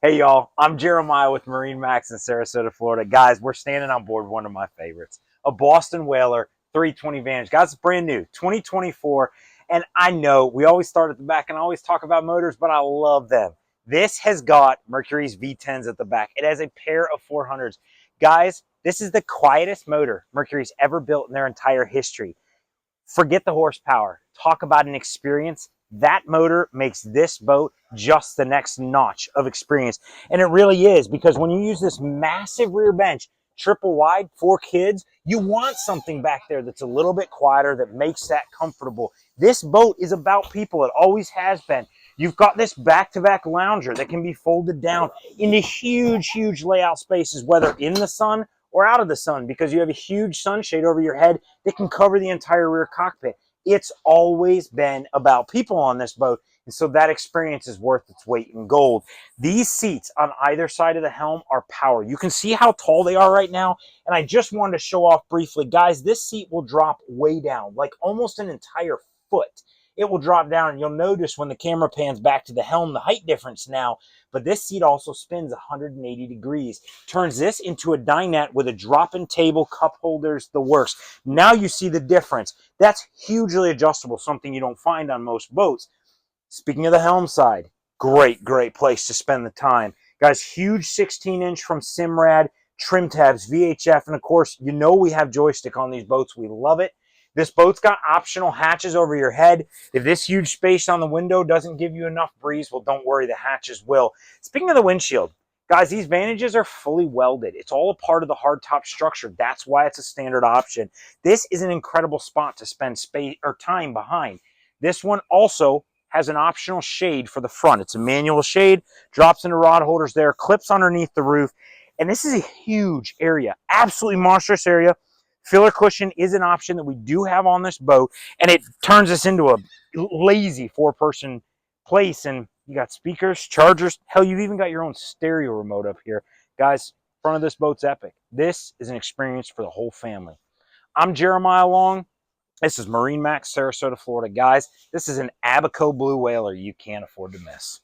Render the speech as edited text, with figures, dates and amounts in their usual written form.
Hey y'all, I'm Jeremiah with MarineMax in Sarasota, Florida. Guys, we're standing on board one of my favorites, a Boston Whaler 320 Vantage. Guys, it's brand new, 2024. And I know we always start at the back and I always talk about motors, but I love them. This has got Mercury's V10s at the back. It has a pair of 400s. Guys, this is the quietest motor Mercury's ever built in their entire history. Forget the horsepower. Talk about an experience. That motor makes this boat just the next notch of experience. And it really is, because when you use this massive rear bench, triple wide, 4 kids, you want something back there that's a little bit quieter, that makes that comfortable. This boat is about people. It always has been. You've got this back-to-back lounger that can be folded down into huge layout spaces, whether in the sun or out of the sun, because you have a huge sunshade over your head that can cover the entire rear cockpit. It's always been about people on this boat, and so that experience is worth its weight in gold. These seats on either side of the helm are power. You can see how tall they are right now, and I just wanted to show off briefly. Guys, this seat will drop way down, like almost an entire foot. It will drop down, and you'll notice when the camera pans back to the helm, the height difference now, but this seat also spins 180 degrees. Turns this into a dinette with a drop-in table, cup holders, the works. Now you see the difference. That's hugely adjustable, something you don't find on most boats. Speaking of the helm side, great place to spend the time. Guys, huge 16-inch from Simrad, trim tabs, VHF, and of course, you know we have joystick on these boats. We love it. This boat's got optional hatches over your head. If this huge space on the window doesn't give you enough breeze, well, don't worry, the hatches will. Speaking of the windshield, guys, these Vantages are fully welded. It's all a part of the hardtop structure. That's why it's a standard option. This is an incredible spot to spend space or time behind. This one also has an optional shade for the front. It's a manual shade, drops into rod holders there, clips underneath the roof. And this is a huge area, absolutely monstrous area. Filler cushion is an option that we do have on this boat, and it turns us into a lazy 4-person place. And you got speakers, chargers, hell, you've even got your own stereo remote up here. Guys, front of this boat's epic. This is an experience for the whole family. I'm Jeremiah Long. This is MarineMax, Sarasota, Florida. Guys, this is an Abaco Blue Whaler you can't afford to miss.